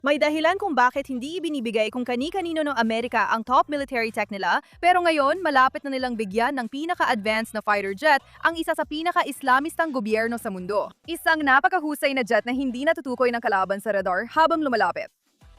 May dahilan kung bakit hindi ibinibigay kung kani-kanino ng Amerika ang top military tech nila, pero ngayon malapit na nilang bigyan ng pinaka-advanced na fighter jet ang isa sa pinaka-Islamistang gobyerno sa mundo. Isang napakahusay na jet na hindi natutukoy ng kalaban sa radar habang lumalapit.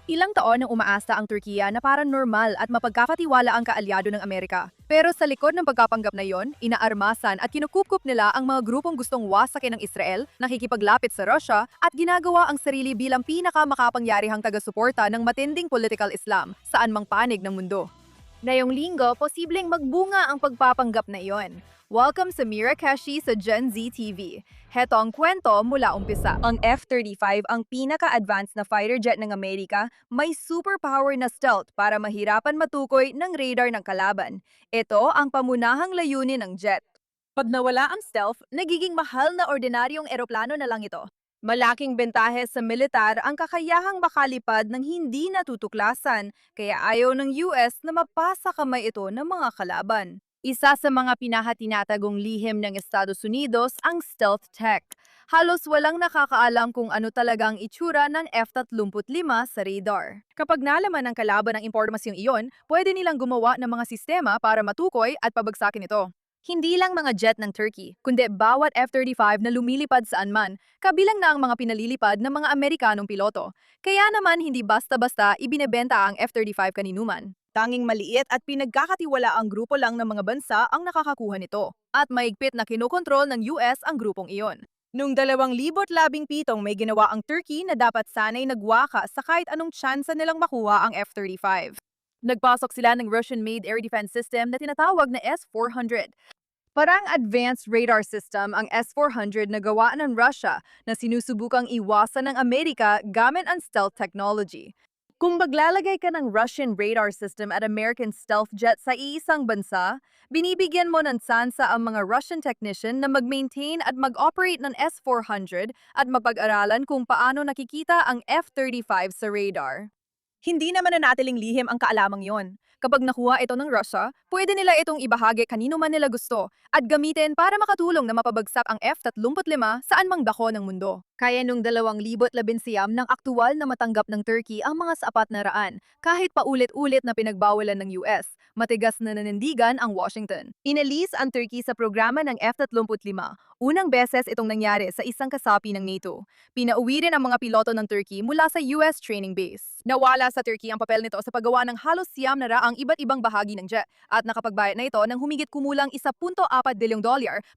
Ilang taon nang umaasta ang Turkiya na parang normal at mapagkakatiwala ang kaalyado ng Amerika. Pero sa likod ng pagkapanggap na iyon, inaarmasan at kinukup nila ang mga grupong gustong wasakin ng Israel, nakikipaglapit sa Russia, at ginagawa ang sarili bilang pinakamakapangyarihang taga-suporta ng matinding political Islam saan mang panig ng mundo. Ngayong linggo, posibleng magbunga ang pagpapanggap na iyon. Welcome sa Mirakeshi sa Gen Z TV. Heto ang kwento mula umpisa. Ang F-35, ang pinaka-advanced na fighter jet ng Amerika, may superpower na stealth para mahirapan matukoy ng radar ng kalaban. Ito ang pamunahang layunin ng jet. Pag nawala ang stealth, nagiging mahal na ordinaryong eroplano na lang ito. Malaking bentahe sa militar ang kakayahang makalipad ng hindi natutuklasan, kaya ayaw ng US na mapasa kamay ito ng mga kalaban. Isa sa mga pinakatinatagong lihim ng Estados Unidos ang stealth tech. Halos walang nakakaalam kung ano talaga ang itsura ng F-35 sa radar. Kapag nalaman ng kalaban ang impormasyong iyon, pwede nilang gumawa ng mga sistema para matukoy at pabagsakin ito. Hindi lang mga jet ng Turkey, kundi bawat F-35 na lumilipad saan man, kabilang na ang mga pinalilipad ng mga Amerikanong piloto. Kaya naman hindi basta-basta ibinebenta ang F-35 kaninuman. Tanging maliit at pinagkakatiwala ang grupo lang ng mga bansa ang nakakakuha nito. At maigpit na kinokontrol ng US ang grupong iyon. Noong 2017 may ginawa ang Turkey na dapat sanay nagwaka sa kahit anong tsansa nilang makuha ang F-35. Nagpasok sila ng Russian-made air defense system na tinatawag na S-400. Parang advanced radar system ang S-400 na gawa ng Russia na sinusubukang iwasan ng Amerika gamit ang stealth technology. Kung maglalagay ka ng Russian radar system at American stealth jet sa iisang bansa, binibigyan mo ng tsansa ang mga Russian technician na mag-maintain at mag-operate ng S-400 at mapag-aralan kung paano nakikita ang F-35 sa radar. Hindi naman nanatiling lihim ang kaalamang yon. Kapag nakuha ito ng Russia, pwede nila itong ibahagi kanino man nila gusto at gamitin para makatulong na mapabagsak ang F-35 saan mang dako ng mundo. Kaya nung 2019 ng aktual na matanggap ng Turkey ang mga sapat na raan, kahit paulit-ulit na pinagbawalan ng US, matigas na nanindigan ang Washington. Inalis ang Turkey sa programa ng F-35. Unang beses itong nangyari sa isang kasapi ng NATO. Pinauwi rin ang mga piloto ng Turkey mula sa US training base. Nawala sa Turkey ang papel nito sa paggawa ng halos siyam na raang iba't ibang bahagi ng jet at nakapagbayad na ito ng humigit kumulang $1.4 bilyong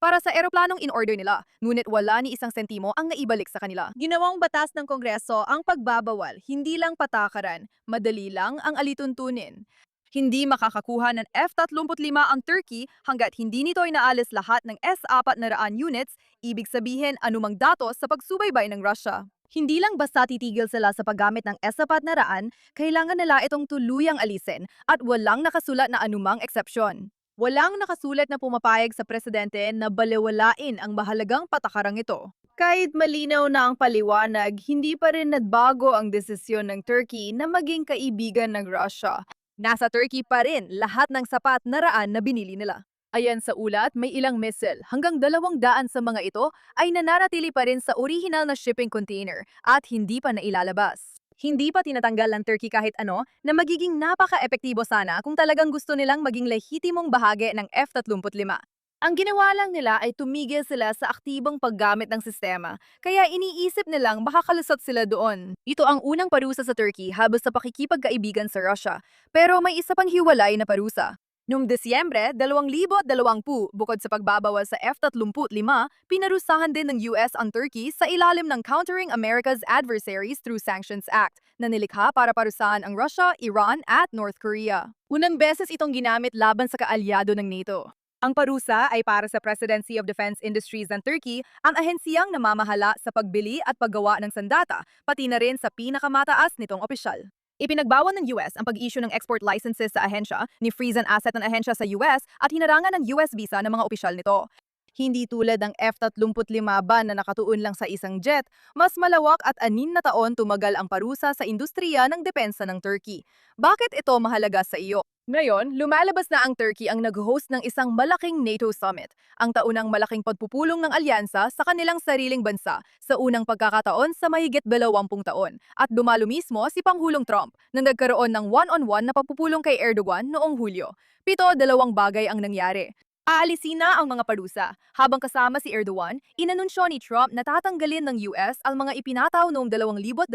para sa eroplanong in-order nila. Ngunit wala ni isang sentimo ang naibalik sa kanila. Ginawang batas ng Kongreso ang pagbabawal, hindi lang patakaran, madali lang ang alituntunin. Hindi makakakuha ng F-35 ang Turkey hanggat hindi nito inaalis lahat ng S-400 units, ibig sabihin anumang datos sa pagsubaybay ng Russia. Hindi lang basta titigil sila sa paggamit ng S-400, kailangan nila itong tuluyang alisin at walang nakasulat na anumang eksepsyon. Walang nakasulat na pumapayag sa presidente na balewalain ang mahalagang patakarang ito. Kahit malinaw na ang paliwanag, hindi pa rin nagbago ang desisyon ng Turkey na maging kaibigan ng Russia. Nasa Turkey pa rin lahat ng sapat na raan na binili nila. Ayan sa ulat, may ilang missile. Hanggang 200 sa mga ito ay nananatili pa rin sa original na shipping container at hindi pa nailalabas. Hindi pa tinatanggal ng Turkey kahit ano na magiging napaka-epektibo sana kung talagang gusto nilang maging lehitimong bahagi ng F-35. Ang ginawa lang nila ay tumigil sila sa aktibong paggamit ng sistema, kaya iniisip nilang makakalusot sila doon. Ito ang unang parusa sa Turkey habang sa pakikipagkaibigan sa Russia, pero may isa pang hiwalay na parusa. Noong Desyembre 2020, bukod sa pagbabawal sa F-35, pinarusahan din ng US ang Turkey sa ilalim ng Countering America's Adversaries Through Sanctions Act na nilikha para parusahan ang Russia, Iran at North Korea. Unang beses itong ginamit laban sa kaalyado ng NATO. Ang parusa ay para sa Presidency of Defense Industries ng Turkey, ang ahensiyang namamahala sa pagbili at paggawa ng sandata, pati na rin sa pinakamataas nitong opisyal. Ipinagbawal ng US ang pag-issue ng export licenses sa ahensya, ni-freeze ang asset ng ahensya sa US at hinarangan ng US visa ng mga opisyal nito. Hindi tulad ng F-35 ban na nakatuon lang sa isang jet, mas malawak at 6 na taon tumagal ang parusa sa industriya ng depensa ng Turkey. Bakit ito mahalaga sa iyo? Ngayon, lumalabas na ang Turkey ang nag-host ng isang malaking NATO summit, ang taunang malaking pagpupulong ng alyansa sa kanilang sariling bansa sa unang pagkakataon sa mahigit 20 taon. At dumalo mismo si Pangulong Trump na nagkaroon ng one-on-one na pagpupulong kay Erdogan noong Hulyo. Dalawang bagay ang nangyari. Aalisin na ang mga parusa. Habang kasama si Erdogan, inanunsyo ni Trump na tatanggalin ng US ang mga ipinataw noong 2020.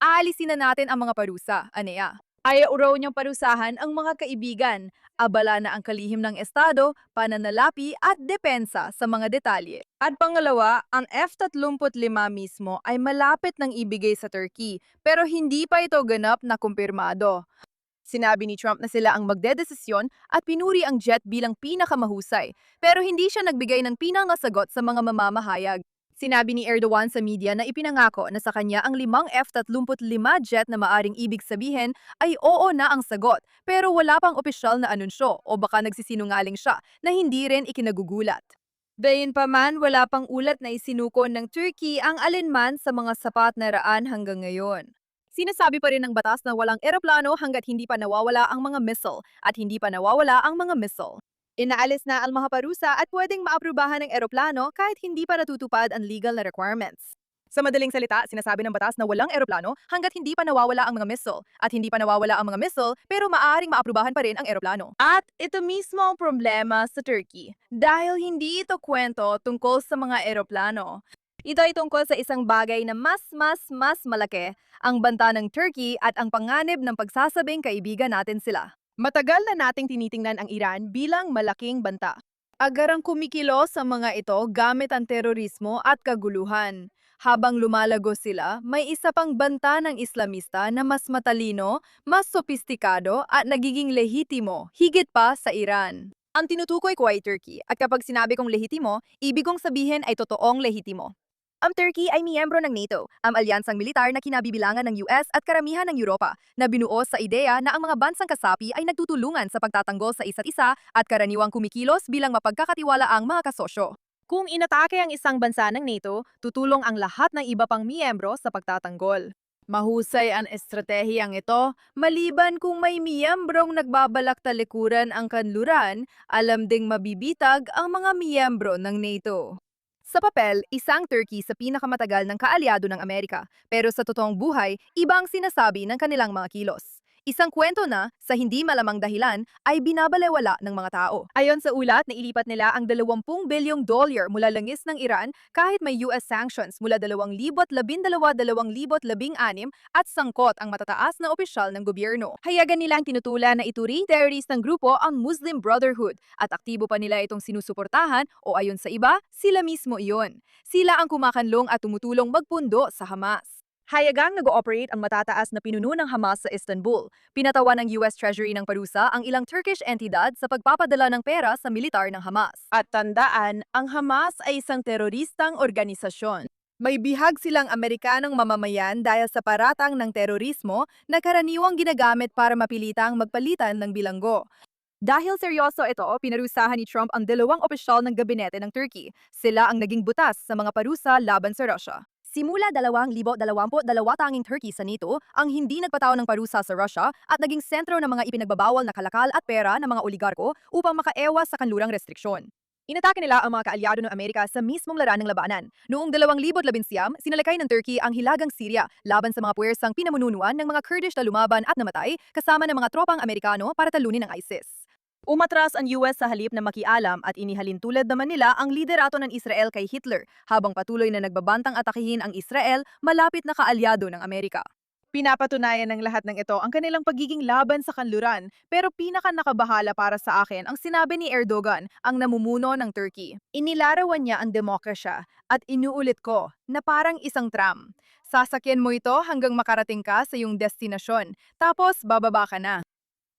Aalisin na natin ang mga parusa, aneya. Ayaw raw niyang parusahan ang mga kaibigan. Abala na ang kalihim ng Estado, pananalapi at depensa sa mga detalye. At pangalawa, ang F-35 mismo ay malapit ng ibigay sa Turkey, pero hindi pa ito ganap na kumpirmado. Sinabi ni Trump na sila ang magdedesisyon at pinuri ang jet bilang pinakamahusay, pero hindi siya nagbigay ng pinangasagot sa mga mamamahayag. Sinabi ni Erdogan sa media na ipinangako na sa kanya ang 5 F-35 jet na maaring ibig sabihin ay oo na ang sagot, pero wala pang opisyal na anunsyo o baka nagsisinungaling siya na hindi rin ikinagugulat. Gayunpaman, wala pang ulat na isinuko ng Turkey ang alinman sa mga sapat na raan hanggang ngayon. Sinasabi pa rin ng batas na walang eroplano hanggat hindi pa nawawala ang mga missile at hindi pa nawawala ang mga missile. Inaalis na ang mga parusa at pwedeng maaprubahan ng eroplano kahit hindi pa natutupad ang legal na requirements. Sa madaling salita, sinasabi ng batas na walang eroplano hanggat hindi pa nawawala ang mga missile at hindi pa nawawala ang mga missile pero maaaring maaprubahan pa rin ang eroplano. At ito mismo ang problema sa Turkey dahil hindi ito kwento tungkol sa mga eroplano. Ito ay tungkol sa isang bagay na mas malaki, ang banta ng Turkey at ang panganib ng pagsasabing kaibigan natin sila. Matagal na nating tinitingnan ang Iran bilang malaking banta. Agarang kumikilos sa mga ito gamit ang terorismo at kaguluhan. Habang lumalago sila, may isa pang banta ng Islamista na mas matalino, mas sopistikado at nagiging lehitimo, higit pa sa Iran. Ang tinutukoy ko ay Turkey, at kapag sinabi kong lehitimo, ibig kong sabihin ay totoong lehitimo. Ang Turkey ay miyembro ng NATO, ang alyansang militar na kinabibilangan ng US at karamihan ng Europa, na binuo sa ideya na ang mga bansang kasapi ay nagtutulungan sa pagtatanggol sa isa't isa at karaniwang kumikilos bilang mapagkakatiwalaang mga kasosyo. Kung inatake ang isang bansa ng NATO, tutulong ang lahat ng iba pang miyembro sa pagtatanggol. Mahusay ang estratehiyang ito, maliban kung may miyembrong nagbabalak talikuran ang kanluran, alam ding mabibitag ang mga miyembro ng NATO. Sa papel, isang Turkey sa pinakamatagal ng kaalyado ng Amerika, pero sa totoong buhay, ibang sinasabi ng kanilang mga kilos. Isang kwento na, sa hindi malamang dahilan, ay binabalewala ng mga tao. Ayon sa ulat, nailipat nila ang $20 bilyong mula langis ng Iran kahit may US sanctions mula 2012-2016 at sangkot ang matataas na opisyal ng gobyerno. Hayagan nilang tinutulan na ituring terrorist ng grupo ang Muslim Brotherhood at aktibo pa nila itong sinusuportahan o ayon sa iba, sila mismo iyon. Sila ang kumakanlong at tumutulong magpundo sa Hamas. Hayagang nag-ooperate ang matataas na pinuno ng Hamas sa Istanbul. Pinatawan ng US Treasury ng parusa ang ilang Turkish entidad sa pagpapadala ng pera sa militar ng Hamas. At tandaan, ang Hamas ay isang teroristang organisasyon. May bihag silang Amerikanong mamamayan dahil sa paratang ng terorismo na karaniwang ginagamit para mapilitang magpalitan ng bilanggo. Dahil seryoso ito, pinarusahan ni Trump ang dalawang opisyal ng gabinete ng Turkey. Sila ang naging butas sa mga parusa laban sa Russia. Simula 2022 tanging Turkey sa NATO ang hindi nagpataw ng parusa sa Russia at naging sentro ng mga ipinagbabawal na kalakal at pera ng mga oligarko upang makaewas sa kanlurang restriksyon. Inatake nila ang mga kaalyado ng Amerika sa mismong laranang ng labanan. Noong 2019, sinalakay ng Turkey ang hilagang Syria laban sa mga puwersang pinamununuan ng mga Kurdish na lumaban at namatay kasama ng mga tropang Amerikano para talunin ang ISIS. Umatras ang US sa halip na makialam at inihalin tulad naman nila ang liderato ng Israel kay Hitler habang patuloy na nagbabantang atakihin ang Israel malapit na kaalyado ng Amerika. Pinapatunayan ng lahat ng ito ang kanilang pagiging laban sa kanluran, pero pinaka-nakabahala para sa akin ang sinabi ni Erdogan, ang namumuno ng Turkey. Inilarawan niya ang demokrasya at inuulit ko na parang isang tram. Sasakyan mo ito hanggang makarating ka sa iyong destinasyon, tapos bababa ka na.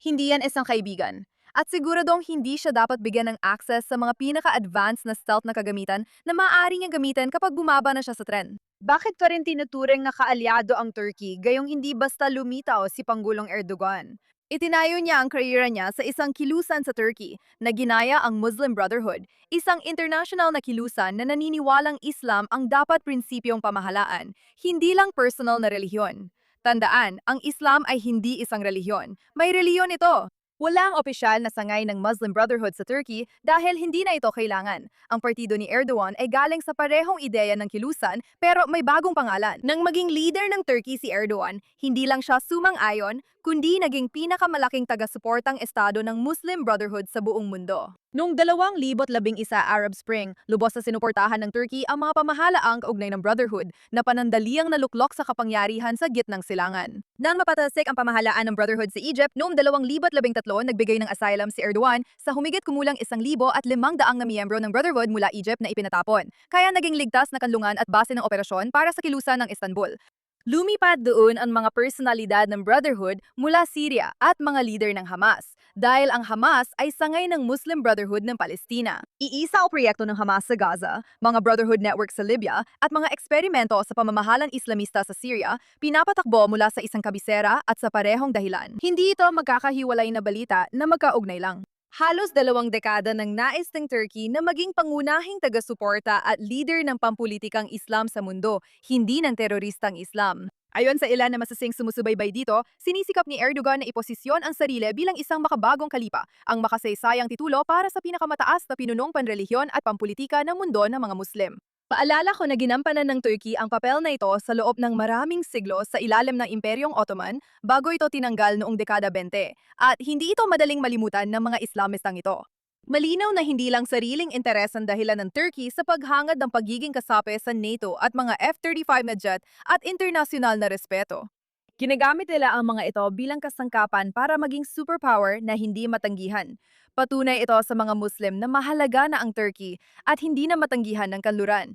Hindi yan isang kaibigan. At siguradong hindi siya dapat bigyan ng access sa mga pinaka-advanced na stealth na kagamitan na maaari niyang gamitin kapag bumaba na siya sa tren. Bakit pa rin tinuturing na kaalyado ang Turkey gayong hindi basta lumitaw si Pangulong Erdogan? Itinayo niya ang karera niya sa isang kilusan sa Turkey na ginaya ang Muslim Brotherhood, isang international na kilusan na naniniwalang Islam ang dapat prinsipyong pamahalaan, hindi lang personal na relihiyon. Tandaan, ang Islam ay hindi isang relihiyon. May relihiyon ito. Walang opisyal na sangay ng Muslim Brotherhood sa Turkey dahil hindi na ito kailangan. Ang partido ni Erdogan ay galing sa parehong ideya ng kilusan pero may bagong pangalan. Nang maging leader ng Turkey si Erdogan, hindi lang siya sumang-ayon, kundi naging pinakamalaking taga-suportang estado ng Muslim Brotherhood sa buong mundo. Noong 2011 Arab Spring, lubos na sinuportahan ng Turkey ang mga pamahalaang kaugnay ng Brotherhood na panandaliang naluklok sa kapangyarihan sa gitnang silangan. Nang mapatalsik ang pamahalaan ng Brotherhood sa Egypt, noong 2013 nagbigay ng asylum si Erdogan sa humigit kumulang 1,500 na miyembro ng Brotherhood mula Egypt na ipinatapon. Kaya naging ligtas na kanlungan at base ng operasyon para sa kilusan ng Istanbul. Lumipat doon ang mga personalidad ng Brotherhood mula Syria at mga leader ng Hamas, dahil ang Hamas ay sangay ng Muslim Brotherhood ng Palestina. Iisa o proyekto ng Hamas sa Gaza, mga Brotherhood network sa Libya, at mga eksperimento sa pamamahalang Islamista sa Syria, pinapatakbo mula sa isang kabisera at sa parehong dahilan. Hindi ito magkakahiwalay na balita na magkaugnay lang. Halos 2 dekada ng nais ng Turkey na maging pangunahing taga-suporta at leader ng pampulitikang Islam sa mundo, hindi ng teroristang Islam. Ayon sa ilan na masasing sumusubaybay dito, sinisikap ni Erdogan na iposisyon ang sarili bilang isang makabagong kalipa, ang makasaysayang titulo para sa pinakamataas na pinunong panrelihiyon at pampulitika ng mundo ng mga Muslim. Paalala ko na ginampanan ng Turkey ang papel na ito sa loob ng maraming siglo sa ilalim ng Imperyong Ottoman bago ito tinanggal noong dekada 20, at hindi ito madaling malimutan ng mga Islamistang ito. Malinaw na hindi lang sariling interes ang dahilan ng Turkey sa paghangad ng pagiging kasapi sa NATO at mga F-35 na jet at internasyonal na respeto. Ginagamit nila ang mga ito bilang kasangkapan para maging superpower na hindi matanggihan. Patunay ito sa mga Muslim na mahalaga na ang Turkey at hindi na matanggihan ng kanluran.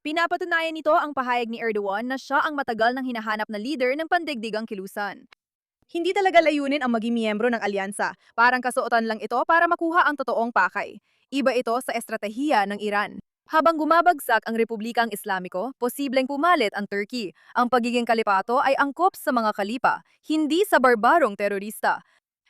Pinapatunayan nito ang pahayag ni Erdogan na siya ang matagal nang hinahanap na leader ng pandigdigang kilusan. Hindi talaga layunin ang maging miyembro ng alyansa, parang kasuotan lang ito para makuha ang totoong pakay. Iba ito sa estratehiya ng Iran. Habang gumabagsak ang Republikang Islamiko, posibleng pumalit ang Turkey. Ang pagiging kalipato ay angkop sa mga kalipa, hindi sa barbarong terorista.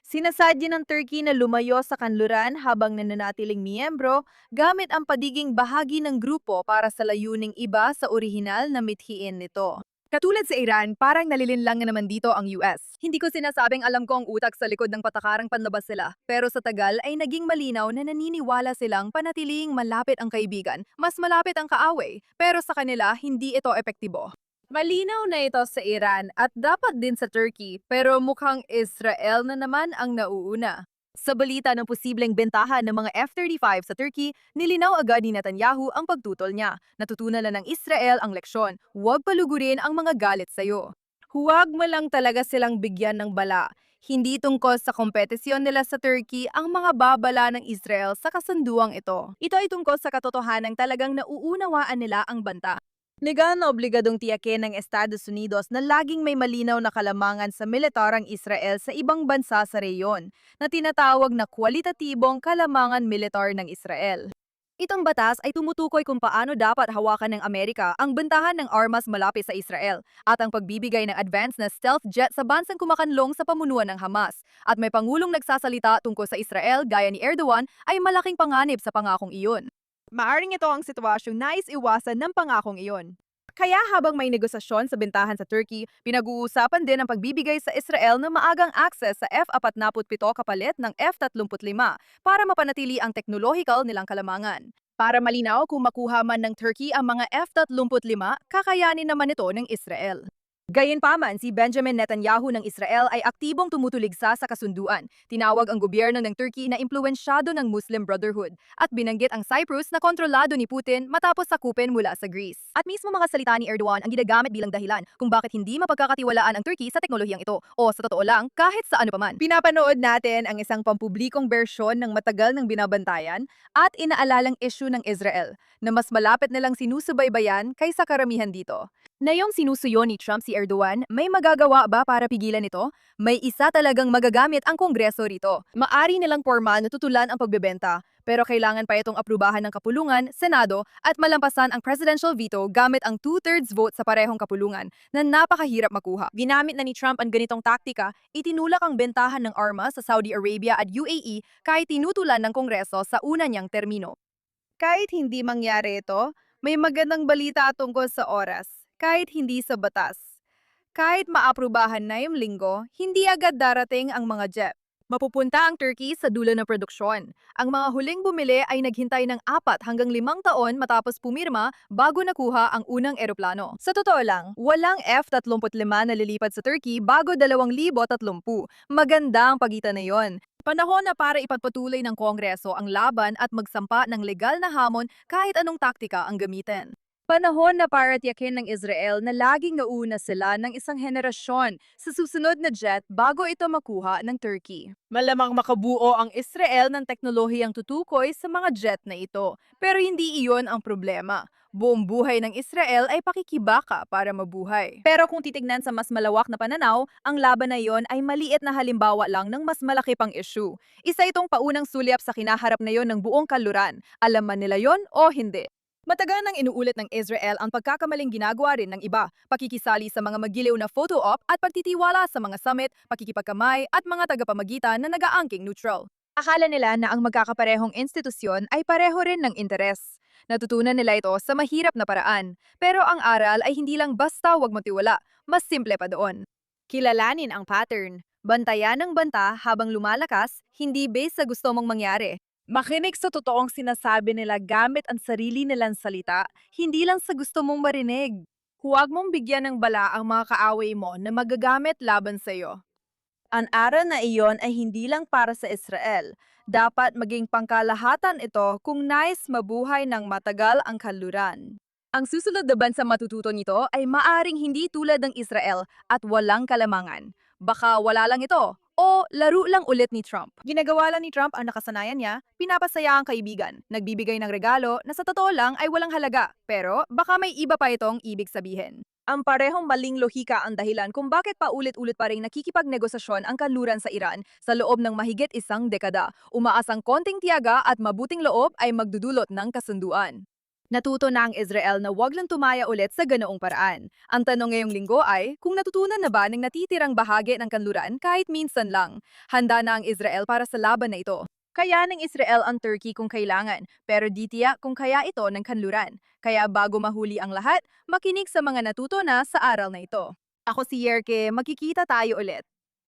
Sinasadya ng Turkey na lumayo sa kanluran habang nananatiling miyembro gamit ang pagiging bahagi ng grupo para sa layuning iba sa orihinal na mithiin nito. Katulad sa Iran, parang nalilinlang na naman dito ang US. Hindi ko sinasabing alam ko ang utak sa likod ng patakarang panlabas sila, pero sa tagal ay naging malinaw na naniniwala silang panatiling malapit ang kaibigan, mas malapit ang kaaway, pero sa kanila hindi ito epektibo. Malinaw na ito sa Iran at dapat din sa Turkey, pero mukhang Israel na naman ang nauuna. Sa balita ng posibleng bentahan ng mga F-35 sa Turkey, nilinaw agad ni Netanyahu ang pagtutol niya. Natutunan na ng Israel ang leksyon, huwag palugurin ang mga galit sa'yo. Huwag mo lang talaga silang bigyan ng bala. Hindi tungkol sa kompetisyon nila sa Turkey ang mga babala ng Israel sa kasunduang ito. Ito ay tungkol sa katotohanan talagang nauunawaan nila ang banta. Legal na obligadong tiyakin ng Estados Unidos na laging may malinaw na kalamangan sa militarang Israel sa ibang bansa sa reyon, na tinatawag na kwalitatibong kalamangan militar ng Israel. Itong batas ay tumutukoy kung paano dapat hawakan ng Amerika ang bentahan ng armas malapit sa Israel at ang pagbibigay ng advanced na stealth jet sa bansang kumakanlong sa pamunuan ng Hamas. At may pangulong nagsasalita tungkol sa Israel gaya ni Erdogan ay malaking panganib sa pangakong iyon. Maaring ito ang sitwasyong nais iwasan ng pangakong iyon. Kaya habang may negosasyon sa bentahan sa Turkey, pinag-uusapan din ang pagbibigay sa Israel ng maagang access sa F-47 kapalit ng F-35 para mapanatili ang teknolohikal nilang kalamangan. Para malinaw kung makuha man ng Turkey ang mga F-35, kakayanin naman ito ng Israel. Gayunpaman, si Benjamin Netanyahu ng Israel ay aktibong tumutuligsa sa kasunduan. Tinawag ang gobyerno ng Turkey na impluwensyado ng Muslim Brotherhood at binanggit ang Cyprus na kontrolado ni Putin matapos sakupin mula sa Greece. At mismo mga salita ni Erdogan ang ginagamit bilang dahilan kung bakit hindi mapagkakatiwalaan ang Turkey sa teknolohiyang ito o sa totoo lang kahit sa ano paman. Pinapanood natin ang isang pampublikong bersyon ng matagal ng binabantayan at inaalalang issue ng Israel na mas malapit nilang sinusubaybayan kaysa karamihan dito. Ngayong sinusuyo ni Trump si Erdogan, may magagawa ba para pigilan ito? May isa talagang magagamit ang Kongreso rito. Maari nilang pormal na tutulan ang pagbebenta, pero kailangan pa itong aprubahan ng kapulungan, Senado, at malampasan ang presidential veto gamit ang 2/3 vote sa parehong kapulungan na napakahirap makuha. Ginamit na ni Trump ang ganitong taktika, itinulak ang bentahan ng armas sa Saudi Arabia at UAE kahit tinutulan ng Kongreso sa una niyang termino. Kahit hindi mangyari ito, may magandang balita tungkol sa oras. Kahit hindi sa batas. Kahit maaprubahan na yung linggo, hindi agad darating ang mga jet. Mapupunta ang Turkey sa dulo ng produksyon. Ang mga huling bumili ay naghintay ng 4 hanggang 5 taon matapos pumirma bago nakuha ang unang eroplano. Sa totoo lang, walang F-35 na lilipad sa Turkey bago 2030. Maganda ang pagitan na yon. Panahon na para ipagpatuloy ng Kongreso ang laban at magsampa ng legal na hamon kahit anong taktika ang gamitin. Panahon na para tiyakin ng Israel na laging nauna sila ng isang henerasyon sa susunod na jet bago ito makuha ng Turkey. Malamang makabuo ang Israel ng teknolohiyang tutukoy sa mga jet na ito, pero hindi iyon ang problema. Buong buhay ng Israel ay pakikibaka para mabuhay. Pero kung titignan sa mas malawak na pananaw, ang laban na iyon ay maliit na halimbawa lang ng mas malaki pang issue. Isa itong paunang sulyap sa kinaharap na yon ng buong kanluran. Alam man nila yon o hindi. Matagal nang inuulit ng Israel ang pagkakamaling ginagawa rin ng iba, pakikisali sa mga magiliw na photo op at pagtitiwala sa mga summit, pakikipagkamay at mga tagapamagitan na nagaangking neutral. Akala nila na ang magkakaparehong institusyon ay pareho rin ng interes. Natutunan nila ito sa mahirap na paraan, pero ang aral ay hindi lang basta wag motiwala, mas simple pa doon. Kilalanin ang pattern. Bantayan ng banta habang lumalakas, hindi based sa gusto mong mangyari. Makinig sa totoong sinasabi nila gamit ang sarili nilang salita, hindi lang sa gusto mong marinig. Huwag mong bigyan ng bala ang mga kaaway mo na magagamit laban sa iyo. Ang aral na iyon ay hindi lang para sa Israel. Dapat maging pangkalahatan ito kung nais mabuhay ng matagal ang kanluran. Ang susunod na bansa matututo nito ay maaring hindi tulad ng Israel at walang kalamangan. Baka wala lang ito o laro lang ulit ni Trump. Ginagawa lang ni Trump ang nakasanayan niya, pinapasaya ang kaibigan, nagbibigay ng regalo na sa totoo lang ay walang halaga, pero baka may iba pa itong ibig sabihin. Ang parehong maling lohika ang dahilan kung bakit paulit-ulit pa rin nakikipagnegosasyon ang kanluran sa Iran sa loob ng mahigit isang dekada. Umaasang konting tiyaga at mabuting loob ay magdudulot ng kasunduan. Natuto na ang Israel na wag lang tumaya ulit sa ganoong paraan. Ang tanong ngayong linggo ay, kung natutunan na ba ng natitirang bahagi ng kanluran kahit minsan lang? Handa na ang Israel para sa laban na ito. Kaya ng Israel ang Turkey kung kailangan, pero di tiyak kung kaya ito ng kanluran. Kaya bago mahuli ang lahat, makinig sa mga natuto na sa aral na ito. Ako si Yerke, magkikita tayo ulit.